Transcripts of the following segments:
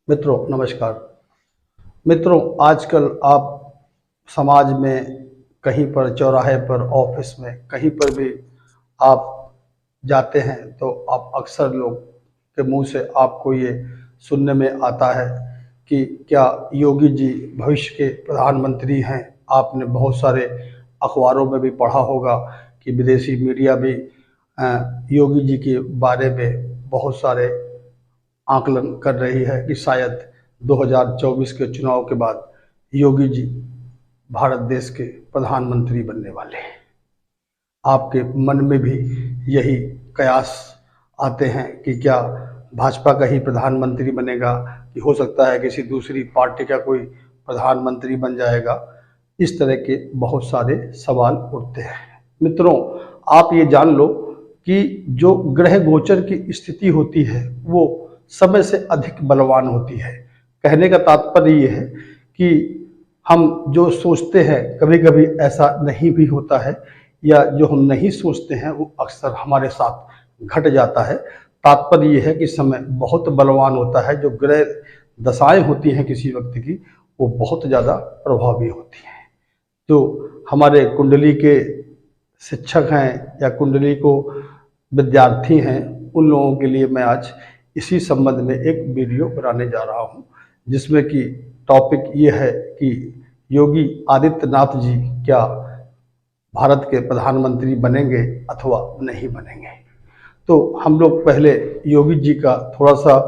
मित्रों नमस्कार। मित्रों, आजकल आप समाज में कहीं पर, चौराहे पर, ऑफिस में, कहीं पर भी आप जाते हैं तो आप अक्सर लोग के मुंह से आपको ये सुनने में आता है कि क्या योगी जी भविष्य के प्रधानमंत्री हैं। आपने बहुत सारे अखबारों में भी पढ़ा होगा कि विदेशी मीडिया भी योगी जी के बारे में बहुत सारे आकलन कर रही है कि शायद 2024 के चुनाव के बाद योगी जी भारत देश के प्रधानमंत्री बनने वाले हैं। आपके मन में भी यही कयास आते हैं कि क्या भाजपा का ही प्रधानमंत्री बनेगा, कि हो सकता है किसी दूसरी पार्टी का कोई प्रधानमंत्री बन जाएगा। इस तरह के बहुत सारे सवाल उठते हैं। मित्रों, आप ये जान लो कि जो ग्रह गोचर की स्थिति होती है वो समय से अधिक बलवान होती है। कहने का तात्पर्य ये है कि हम जो सोचते हैं कभी कभी ऐसा नहीं भी होता है, या जो हम नहीं सोचते हैं वो अक्सर हमारे साथ घट जाता है। तात्पर्य ये है कि समय बहुत बलवान होता है। जो ग्रह दशाएं होती हैं किसी व्यक्ति की, वो बहुत ज़्यादा प्रभावी होती हैं। जो हमारे कुंडली के शिक्षक हैं या कुंडली को विद्यार्थी हैं, उन लोगों के लिए मैं आज इसी संबंध में एक वीडियो बनाने जा रहा हूं, जिसमें कि टॉपिक ये है कि योगी आदित्यनाथ जी क्या भारत के प्रधानमंत्री बनेंगे अथवा नहीं बनेंगे। तो हम लोग पहले योगी जी का थोड़ा सा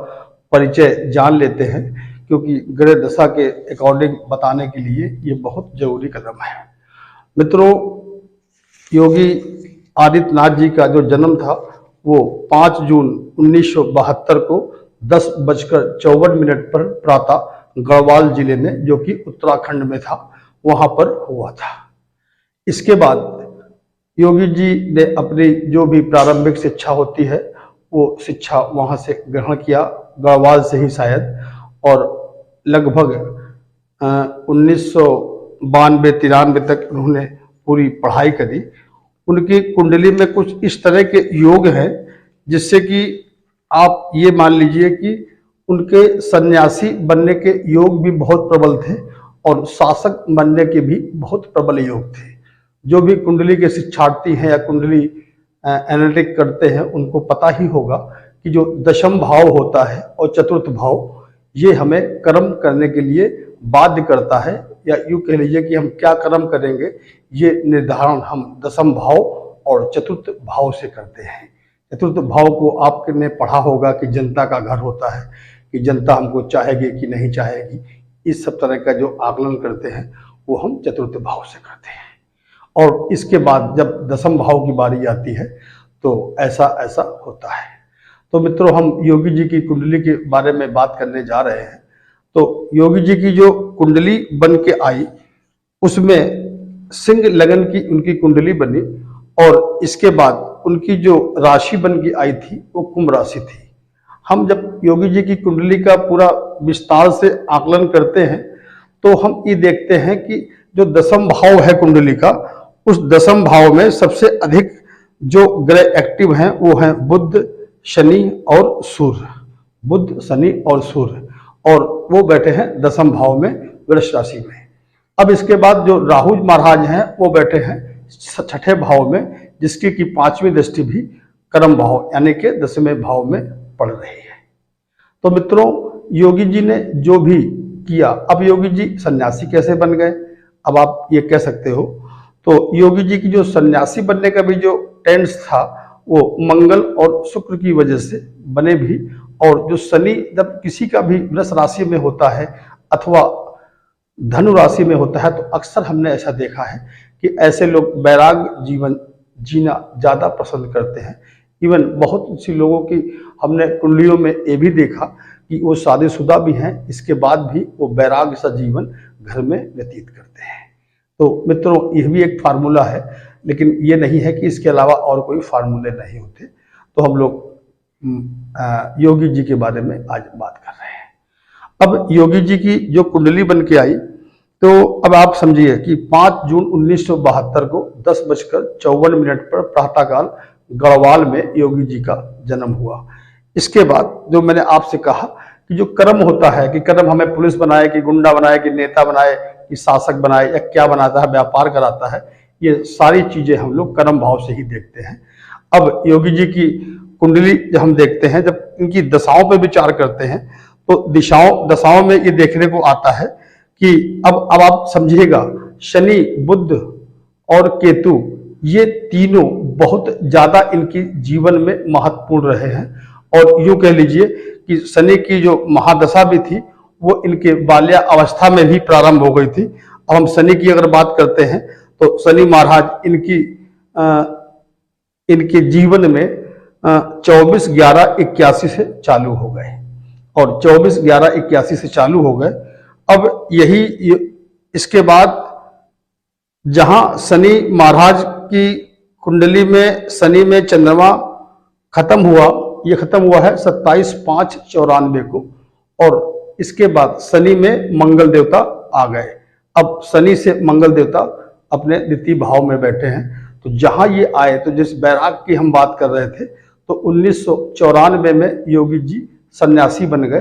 परिचय जान लेते हैं, क्योंकि ग्रह दशा के अकॉर्डिंग बताने के लिए ये बहुत जरूरी कदम है। मित्रों, योगी आदित्यनाथ जी का जो जन्म था वो 5 जून 1972 को 10:54 पर प्रातः गढ़वाल जिले में, जो कि उत्तराखंड में था, वहां पर हुआ था। इसके बाद योगी जी ने अपनी जो भी प्रारंभिक शिक्षा होती है वो शिक्षा वहां से ग्रहण किया, गढ़वाल से ही शायद, और लगभग 1992-93 तक उन्होंने पूरी पढ़ाई करी। उनकी कुंडली में कुछ इस तरह के योग हैं जिससे कि आप ये मान लीजिए कि उनके सन्यासी बनने के योग भी बहुत प्रबल थे और शासक बनने के भी बहुत प्रबल योग थे। जो भी कुंडली के शिक्षार्थी हैं या कुंडली एनालिटिक करते हैं उनको पता ही होगा कि जो दशम भाव होता है और चतुर्थ भाव, ये हमें कर्म करने के लिए बाध्य करता है, या यूँ कह लीजिए कि हम क्या कर्म करेंगे ये निर्धारण हम दशम भाव और चतुर्थ भाव से करते हैं। चतुर्थ भाव को आपने पढ़ा होगा कि जनता का घर होता है, कि जनता हमको चाहेगी कि नहीं चाहेगी। इस सब तरह का जो आकलन करते हैं वो हम चतुर्थ भाव से करते हैं। और इसके बाद जब दशम भाव की बारी आती है तो ऐसा ऐसा होता है। तो मित्रों, हम योगी जी की कुंडली के बारे में बात करने जा रहे हैं। तो योगी जी की जो कुंडली बन के आई उसमें सिंह लगन की उनकी कुंडली बनी, और इसके बाद उनकी जो राशि बन के आई थी वो कुंभ राशि थी। हम जब योगी जी की कुंडली का पूरा विस्तार से आकलन करते हैं तो हम ये देखते हैं कि जो दशम भाव है कुंडली का, उस दशम भाव में सबसे अधिक जो ग्रह एक्टिव हैं वो हैं बुध, शनि और सूर्य। बुध, शनि और सूर्य, और वो बैठे हैं दशम भाव में, वृष राशि में। अब इसके बाद जो राहु महाराज हैं वो बैठे हैं छठे भाव में, जिसकी की 5वीं दृष्टि भी कर्म भाव यानी कि 10वें भाव में पड़ रही है। तो मित्रों, योगी जी ने जो भी किया, अब योगी जी सन्यासी कैसे बन गए, अब आप ये कह सकते हो। तो योगी जी की जो सन्यासी बनने का भी जो टेंस था वो मंगल और शुक्र की वजह से बने भी। और जो शनि जब किसी का भी वृष राशि में होता है अथवा धनु राशि में होता है तो अक्सर हमने ऐसा देखा है कि ऐसे लोग वैराग्य जीवन जीना ज़्यादा पसंद करते हैं। इवन बहुत सी लोगों की हमने कुंडलियों में ये भी देखा कि वो शादीशुदा भी हैं, इसके बाद भी वो वैराग्य सा जीवन घर में व्यतीत करते हैं। तो मित्रों, यह भी एक फार्मूला है, लेकिन ये नहीं है कि इसके अलावा और कोई फार्मूले नहीं होते। तो हम लोग योगी जी के बारे में आज बात कर रहे हैं। अब योगी जी की जो कुंडली बन के आई, तो अब आप समझिए कि 5 जून 1972 को 10:54 पर प्रातःकाल गढ़वाल में योगी जी का जन्म हुआ। इसके बाद जो मैंने आपसे कहा कि जो कर्म होता है, कि कर्म हमें पुलिस बनाए, कि गुंडा बनाए, कि नेता बनाए, कि शासक बनाए, या क्या बनाता है, व्यापार कराता है, ये सारी चीजें हम लोग कर्म भाव से ही देखते हैं। अब योगी जी की कुंडली जब हम देखते हैं, जब इनकी दशाओं पर विचार करते हैं, तो दशाओं में ये देखने को आता है कि अब आप समझिएगा, शनि, बुध और केतु, ये तीनों बहुत ज्यादा इनकी जीवन में महत्वपूर्ण रहे हैं। और यूं कह लीजिए कि शनि की जो महादशा भी थी वो इनके बाल्या अवस्था में भी प्रारंभ हो गई थी। अब हम शनि की अगर बात करते हैं तो शनि महाराज इनके जीवन में 24/11/81 से चालू हो गए, और 24/11/81 से चालू हो गए। अब इसके बाद जहां शनि महाराज की कुंडली में शनि में चंद्रमा खत्म हुआ, ये खत्म हुआ है 27/5/94 को, और इसके बाद शनि में मंगल देवता आ गए। अब शनि से मंगल देवता अपने द्वितीय भाव में बैठे हैं। तो जहां ये आए, तो जिस बैराग की हम बात कर रहे थे, तो 1994 में योगी जी सन्यासी बन गए,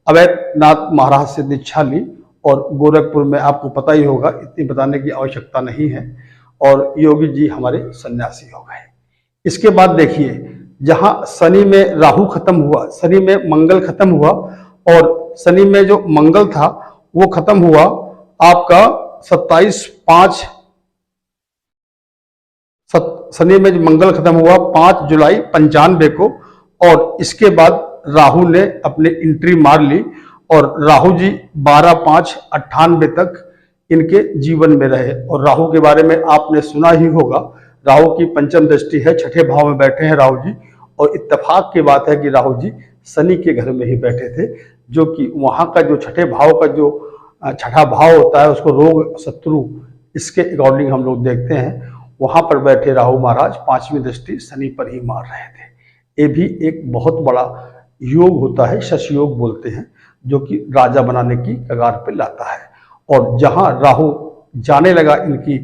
अवैधनाथ महाराज से दीक्षा ली, और गोरखपुर में आपको पता ही होगा, इतनी बताने की आवश्यकता नहीं है, और योगी जी हमारे सन्यासी हो गए। इसके बाद देखिए, जहां शनि में राहु खत्म हुआ, शनि में मंगल खत्म हुआ, और शनि में जो मंगल था वो खत्म हुआ आपका 27/5, शनि में मंगल खत्म हुआ 5 जुलाई 95 को, और इसके बाद राहु ने अपने एंट्री मार ली, और राहु जी 12/5/98 तक इनके जीवन में रहे। और राहु के बारे में आपने सुना ही होगा, राहु की पंचम दृष्टि है, छठे भाव में बैठे हैं राहु जी, और इत्तेफाक की बात है कि राहु जी शनि के घर में ही बैठे थे, जो कि वहां का जो छठे भाव का जो छठा भाव होता है उसको रोग शत्रु, इसके अकॉर्डिंग हम लोग देखते हैं, वहां पर बैठे राहु महाराज 5वीं दृष्टि शनि पर ही मार रहे थे। ये भी एक बहुत बड़ा योग होता है, शश योग बोलते हैं, जो कि राजा बनाने की कगार पे लाता है। और जहां राहु जाने लगा इनकी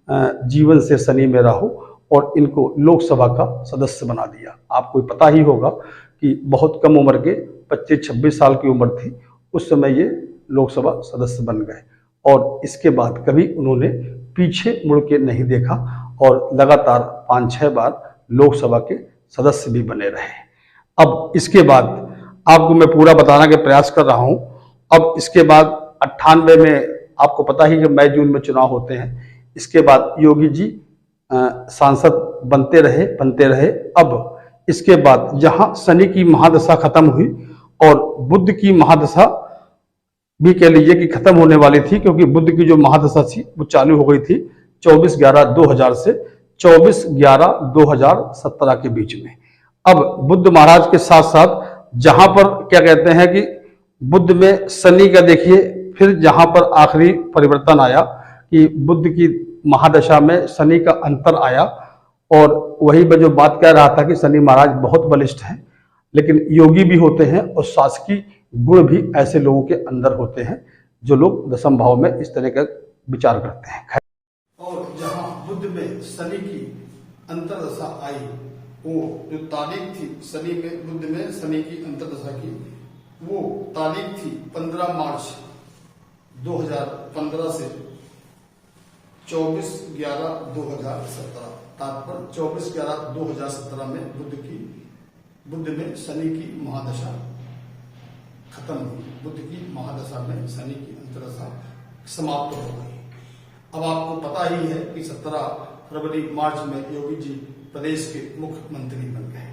जीवन से, शनि में राहु, और इनको लोकसभा का सदस्य बना दिया। आपको पता ही होगा कि बहुत कम उम्र के 25-26 साल की उम्र थी, उस समय ये लोकसभा सदस्य बन गए, और इसके बाद कभी उन्होंने पीछे मुड़ के नहीं देखा, और लगातार 5-6 बार लोकसभा के सदस्य भी बने रहे। अब इसके बाद आपको मैं पूरा बताने का प्रयास कर रहा हूं। अब इसके बाद 98 में आपको पता ही कि मई जून में चुनाव होते हैं। इसके बाद योगी जी सांसद बनते रहे। अब इसके बाद जहां शनि की महादशा खत्म हुई, और बुध की महादशा भी कह लीजिए कि खत्म होने वाली थी, क्योंकि बुध की जो महादशा थी वो चालू हो गई थी 24/11/2000 से 24/11/2017 के बीच में। अब बुध महाराज के साथ साथ जहां पर क्या कहते हैं कि बुध में शनि का देखिए, फिर जहां पर आखिरी परिवर्तन आया कि बुध की महादशा में शनि का अंतर आया, और वही मैं जो बात कह रहा था कि शनि महाराज बहुत बलिष्ठ हैं, लेकिन योगी भी होते हैं, और शासकीय गुण भी ऐसे लोगों के अंदर होते हैं जो लोग दशम भाव में इस तरह का विचार करते हैं। और जहां बुध में शनि की अंतरदशा आई, वो जो तारीख थी शनि में बुध में शनि की अंतरदशा की, वो तारीख थी 15 मार्च 2015 से 24/11/2017, तात्पर्य 24/11/2017 में बुध में शनि की महादशा खत्म हुई। बुध की महादशा में शनि की अंतरदशा समाप्त हो गई। अब आपको पता ही है कि 17 फरवरी मार्च में योगी जी प्रदेश के मुख्यमंत्री बन गए।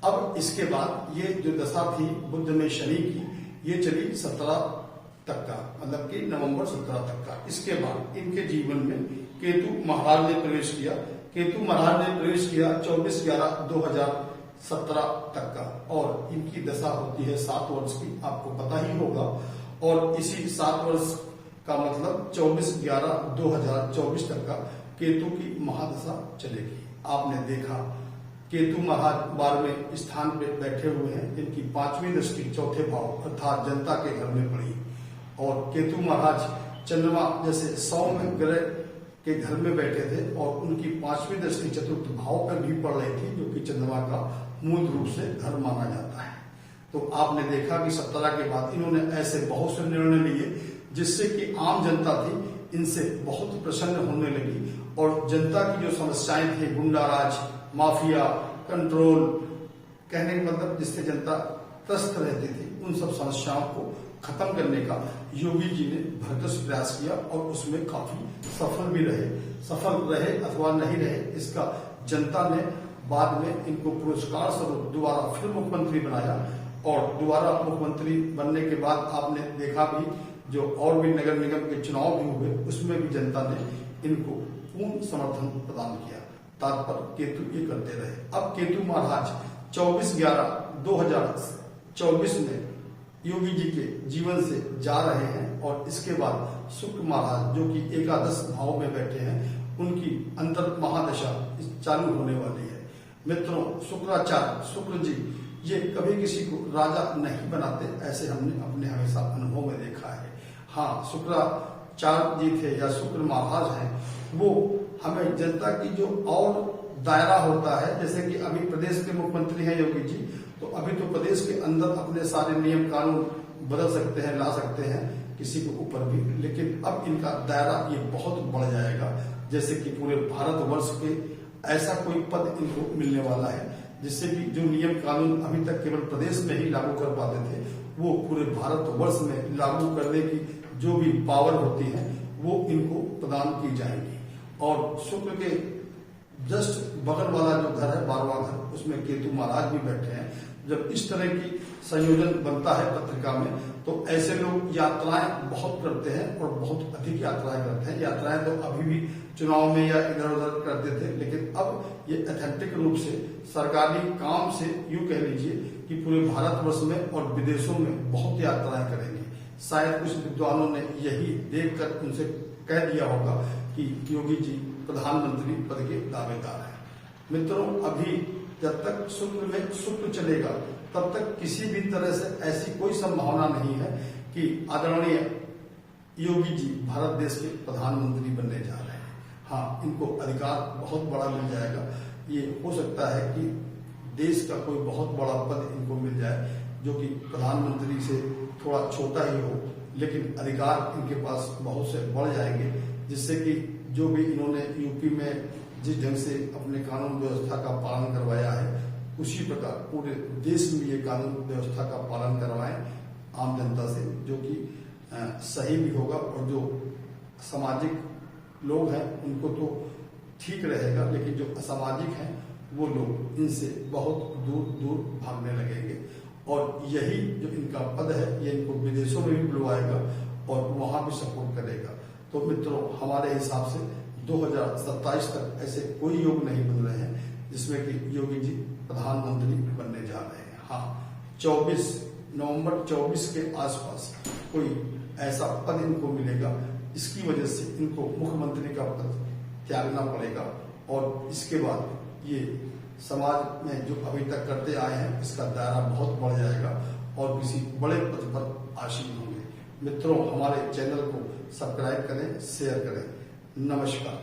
अब इसके बाद ये जो दशा थी बुध में शनि की, ये चली 17 तक का, मतलब कि नवंबर 17 तक का। इसके बाद इनके जीवन में केतु महाराज ने प्रवेश किया। केतु महाराज ने प्रवेश किया 24/11/2017 तक का, और इनकी दशा होती है 7 वर्ष की, आपको पता ही होगा। और इसी 7 वर्ष का मतलब 24/11/2024 तक का केतु की महादशा चलेगी। आपने देखा केतु महाराज 12वें स्थान पे बैठे हुए हैं, इनकी 5वीं दृष्टि चौथे भाव अर्थात जनता के घर में पड़ी, और केतु महाराज चंद्रमा जैसे सौम्य ग्रह के घर में बैठे थे, और उनकी 5वीं दृष्टि चतुर्थ भाव पर भी पड़ रही थी, जो कि चंद्रमा का मूल रूप से घर माना जाता है। तो आपने देखा कि 17 के बाद इन्होंने ऐसे बहुत से निर्णय लिए जिससे कि आम जनता थी इनसे बहुत प्रसन्न होने लगी और जनता की जो समस्याएं थी, गुंडाराज, माफिया, कंट्रोल, कहने का मतलब जिससे जनता त्रस्त रहती थी, उन सब समस्याओं को खत्म करने का योगी जी ने भरसक प्रयास किया और उसमें काफी सफल भी रहे। सफल रहे अथवा नहीं रहे, इसका जनता ने बाद में इनको पुरस्कार स्वरूप दोबारा फिर मुख्यमंत्री बनाया और दोबारा मुख्यमंत्री बनने के बाद आपने देखा भी जो और भी नगर निगम के चुनाव भी हुए, उसमें भी जनता ने इनको पूर्ण समर्थन प्रदान किया। तात्पर्य केतु ये करते रहे। अब केतु महाराज 24/11/2024 में योगी जी के जीवन से जा रहे हैं और इसके बाद शुक्र महाराज जो कि एकादश भाव में बैठे हैं, उनकी अंतर महादशा चालू होने वाली है। मित्रों, शुक्राचार्य शुक्र जी ये कभी किसी को राजा नहीं बनाते, ऐसे हमने अपने हमेशा अनुभव में देखा है। हाँ, शुक्राचार्य जी थे या शुक्र महाराज हैं, वो हमें जनता की जो और दायरा होता है, जैसे कि अभी प्रदेश के मुख्यमंत्री हैं योगी जी, तो अभी तो प्रदेश के अंदर अपने सारे नियम कानून बदल सकते हैं, ला सकते हैं किसी के ऊपर भी, लेकिन अब इनका दायरा ये बहुत बढ़ जाएगा। जैसे कि पूरे भारतवर्ष के ऐसा कोई पद इनको मिलने वाला है जिससे कि जो नियम कानून अभी तक केवल प्रदेश में ही लागू कर पाते थे, वो पूरे भारतवर्ष में लागू करने की जो भी पावर होती है वो इनको प्रदान की जाएगी। और शुक्र के जस्ट बगल वाला जो घर है, 12वां घर, उसमें केतु महाराज भी बैठे हैं। जब इस तरह की संयोजन बनता है पत्रिका में, तो ऐसे लोग यात्राएं बहुत करते हैं और बहुत अधिक यात्राएं करते हैं। यात्राएं तो अभी भी चुनाव में या इधर उधर करते थे, लेकिन अब ये अथेंटिक रूप से सरकारी काम से यूं कह लीजिए कि पूरे भारतवर्ष में और विदेशों में बहुत यात्राएं करेंगे। शायद कुछ विद्वानों ने यही देखकर उनसे कह दिया होगा कि योगी जी प्रधानमंत्री पद के दावेदार हैं। मित्रों, अभी जब तक शुक्र में शुक्र चलेगा तब तक किसी भी तरह से ऐसी कोई संभावना नहीं है कि आदरणीय योगी जी भारत देश के प्रधानमंत्री बनने जा रहे हैं। हाँ, इनको अधिकार बहुत बड़ा मिल जाएगा। ये हो सकता है कि देश का कोई बहुत बड़ा पद इनको मिल जाए जो कि प्रधानमंत्री से थोड़ा छोटा ही हो, लेकिन अधिकार इनके पास बहुत से बढ़ जाएंगे, जिससे कि जो भी इन्होंने यूपी में जिस ढंग से अपने कानून व्यवस्था का पालन करवाया है, उसी प्रकार पूरे देश में ये कानून व्यवस्था का पालन करवाएं आम जनता से, जो कि सही भी होगा और जो सामाजिक लोग हैं उनको तो ठीक रहेगा, लेकिन जो असामाजिक हैं वो लोग इनसे बहुत दूर दूर भागने लगेंगे। और यही जो इनका पद है ये इनको विदेशों में भी बुलवाएगा और वहां भी सपोर्ट करेगा। तो मित्रों, हमारे हिसाब से 2027 तक ऐसे कोई योग नहीं बन रहे हैं जिसमें कि योगी जी प्रधानमंत्री बनने जा रहे हैं। हाँ, 24 नवंबर 24 के आसपास कोई ऐसा पद इनको मिलेगा, इसकी वजह से इनको मुख्यमंत्री का पद त्यागना पड़ेगा और इसके बाद ये समाज में जो अभी तक करते आए हैं इसका दायरा बहुत बढ़ जाएगा और किसी बड़े पद पर आसीन होंगे। मित्रों, हमारे चैनल को सब्सक्राइब करें, शेयर करें। नमस्कार।